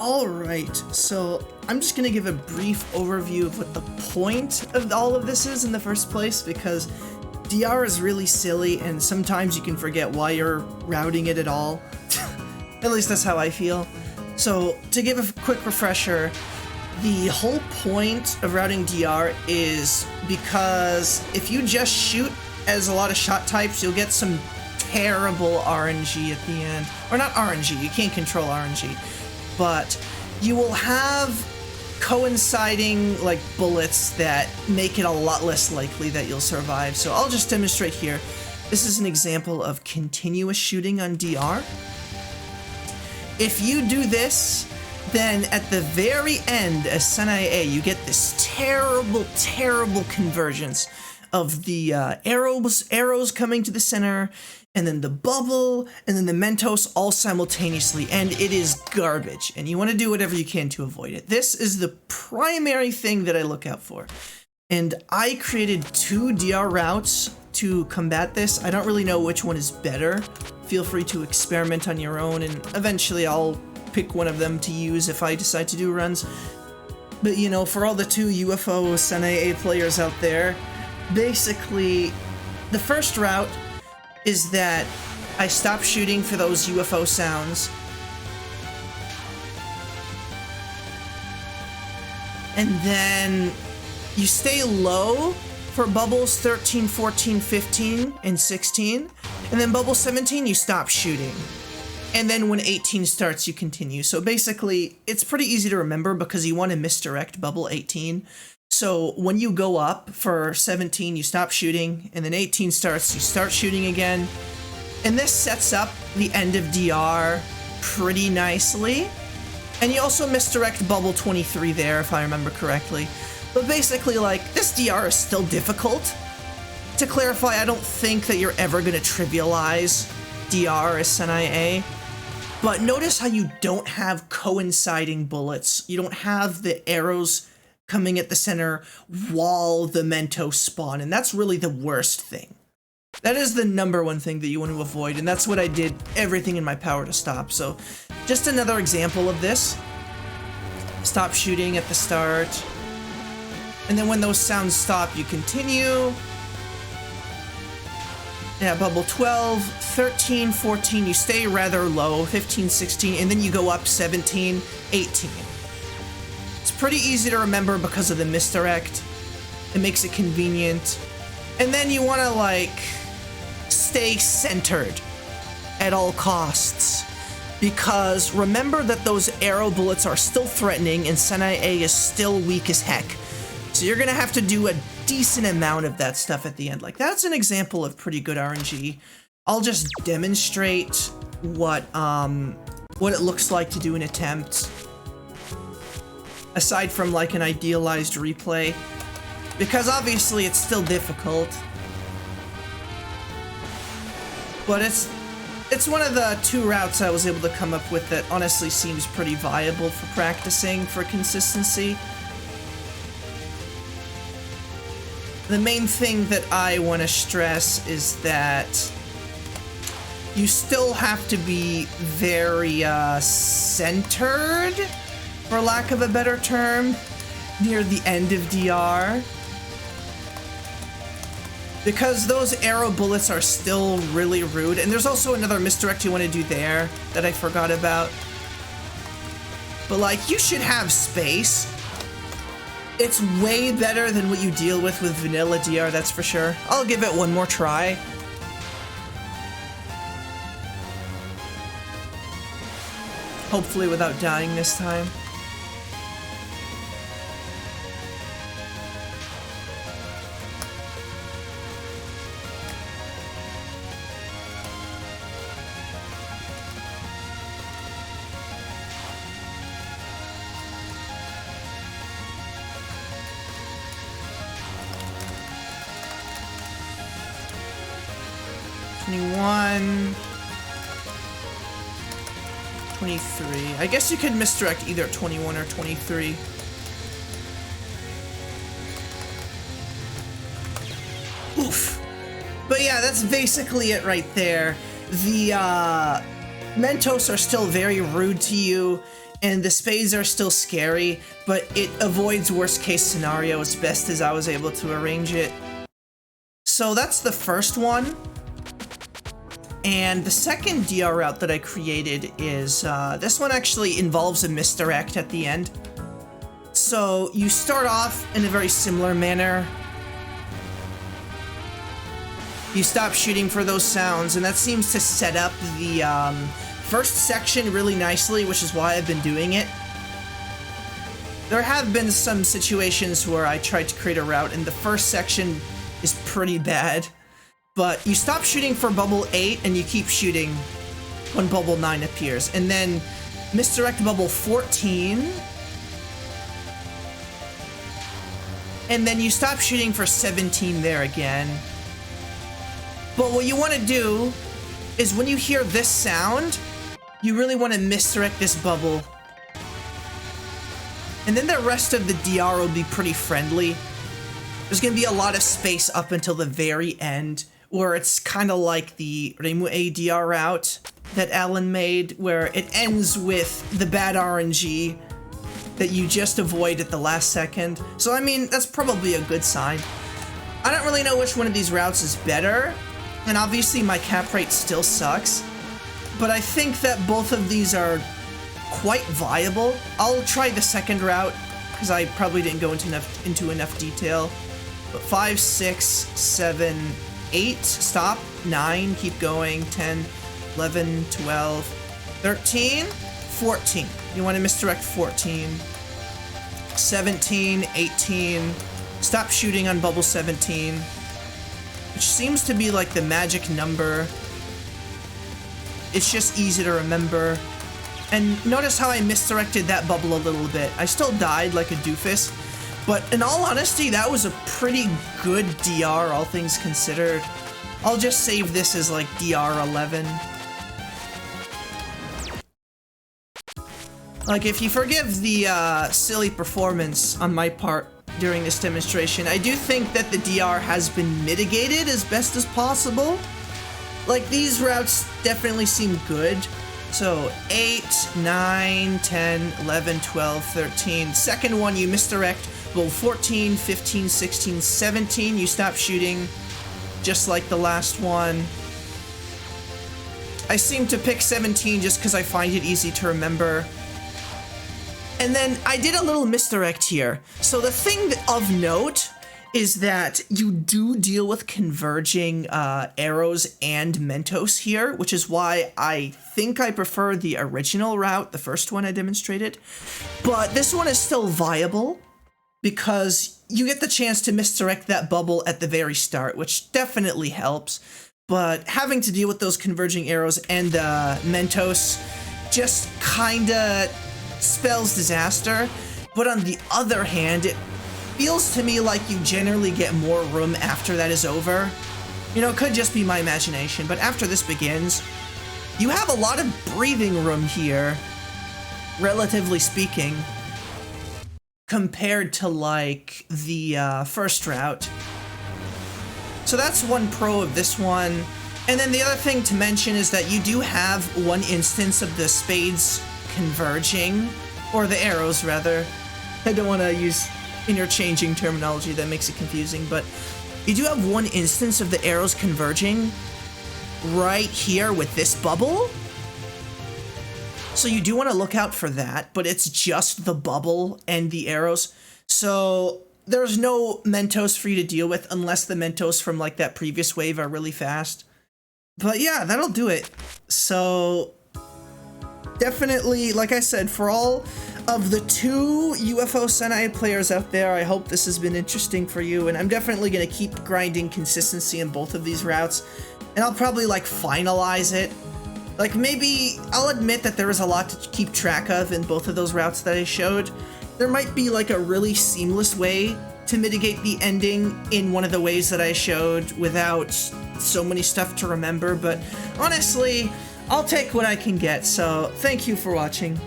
Alright, so I'm just gonna give a brief overview of what the point of all of this is in the first place, because DR is really silly and sometimes you can forget why you're routing it at all. At least that's how I feel. So, to give a quick refresher, the whole point of routing DR is because if you just shoot as a lot of shot types, you'll get some terrible RNG at the end. Or not RNG, you can't control RNG. But you will have coinciding like bullets that make it a lot less likely that you'll survive. So I'll just demonstrate here. This is an example of continuous shooting on DR. If you do this, then at the very end as SanaeA, you get this terrible, terrible convergence of the arrows coming to the center, and then the bubble, and then the Mentos all simultaneously, and it is garbage, and you want to do whatever you can to avoid it. This is the primary thing that I look out for, and I created 2 DR routes to combat this. I don't really know which one is better. Feel free to experiment on your own, and eventually I'll pick one of them to use if I decide to do runs. But you know, for all the 2 UFO SanaeA players out there, basically, the first route is that I stop shooting for those UFO sounds. And then you stay low for bubbles 13, 14, 15, and 16. And then bubble 17, you stop shooting. And then when 18 starts, you continue. So basically, it's pretty easy to remember because you want to misdirect bubble 18. So when you go up for 17, you stop shooting, and then 18 starts, you start shooting again. And this sets up the end of DR pretty nicely. And you also misdirect bubble 23 there, if I remember correctly. But basically, like, this DR is still difficult. To clarify, I don't think that you're ever going to trivialize DR as SanaeA. But notice how you don't have coinciding bullets. You don't have the arrows coming at the center while the Mentos spawn, and that's really the worst thing. That is the #1 thing that you want to avoid, and that's what I did everything in my power to stop. So, just another example of this. Stop shooting at the start, and then when those sounds stop, you continue. Yeah, bubble 12, 13, 14, you stay rather low, 15, 16, and then you go up 17, 18. It's pretty easy to remember because of the misdirect. It makes it convenient. And then you want to, like, stay centered at all costs. Because remember that those arrow bullets are still threatening and SanaeA is still weak as heck. So you're going to have to do a decent amount of that stuff at the end. Like, that's an example of pretty good RNG. I'll just demonstrate what it looks like to do an attempt. Aside from like an idealized replay, because obviously it's still difficult, but it's one of the 2 routes I was able to come up with that honestly seems pretty viable for practicing for consistency. The main thing that I want to stress is that you still have to be very centered, for lack of a better term, near the end of DR. Because those arrow bullets are still really rude. And there's also another misdirect you want to do there that I forgot about. But like, you should have space. It's way better than what you deal with vanilla DR, that's for sure. I'll give it one more try. Hopefully without dying this time. '21, 23. I guess you could misdirect either 21 or 23. Oof. But yeah, that's basically it right there. The Mentos are still very rude to you, and the spades are still scary, but it avoids worst case scenario as best as I was able to arrange it. So that's the first one. And the second DR route that I created is, this one actually involves a misdirect at the end. So you start off in a very similar manner. You stop shooting for those sounds, and that seems to set up the first section really nicely, which is why I've been doing it. There have been some situations where I tried to create a route, and the first section is pretty bad. But you stop shooting for bubble 8, and you keep shooting when bubble 9 appears. And then misdirect bubble 14. And then you stop shooting for 17 there again. But what you want to do is when you hear this sound, you really want to misdirect this bubble. And then the rest of the DR will be pretty friendly. There's going to be a lot of space up until the very end, where it's kind of like the SanaeA DR route that Alan made, where it ends with the bad RNG that you just avoid at the last second. So, I mean, that's probably a good sign. I don't really know which one of these routes is better, and obviously my cap rate still sucks, but I think that both of these are quite viable. I'll try the second route, because I probably didn't go into enough detail. But 5, 6, 7, 8, stop, 9, keep going, 10, 11, 12, 13, 14. You want to misdirect 14. 17, 18, stop shooting on bubble 17, which seems to be like the magic number. It's just easy to remember. And notice how I misdirected that bubble a little bit. I still died like a doofus, but in all honesty, that was a pretty good DR, all things considered. I'll just save this as like DR 11. Like, if you forgive the silly performance on my part during this demonstration, I do think that the DR has been mitigated as best as possible. Like, these routes definitely seem good. So, 8, 9, 10, 11, 12, 13. Second one, you misdirect. Well, 14, 15, 16, 17, you stop shooting, just like the last one. I seem to pick 17 just because I find it easy to remember. And then I did a little misdirect here. So the thing of note is that you do deal with converging arrows and Mentos here, which is why I think I prefer the original route, the first one I demonstrated. But this one is still viable because you get the chance to misdirect that bubble at the very start, which definitely helps. But having to deal with those converging arrows and Mentos just kinda spells disaster. But on the other hand, it feels to me like you generally get more room after that is over. You know, it could just be my imagination, but after this begins, you have a lot of breathing room here, relatively speaking, compared to like the first route. So that's one pro of this one. And then the other thing to mention is that you do have one instance of the spades converging, or the arrows rather. I don't want to use interchanging terminology, that makes it confusing, but you do have one instance of the arrows converging right here with this bubble. So you do want to look out for that, but it's just the bubble and the arrows. So there's no Mentos for you to deal with unless the Mentos from like that previous wave are really fast. But yeah, that'll do it. So definitely, like I said, for all of the 2 UFO SanaeA players out there, I hope this has been interesting for you, and I'm definitely going to keep grinding consistency in both of these routes, and I'll probably like finalize it. Like, maybe I'll admit that there is a lot to keep track of in both of those routes that I showed. There might be like a really seamless way to mitigate the ending in one of the ways that I showed without so many stuff to remember, but honestly, I'll take what I can get, so thank you for watching.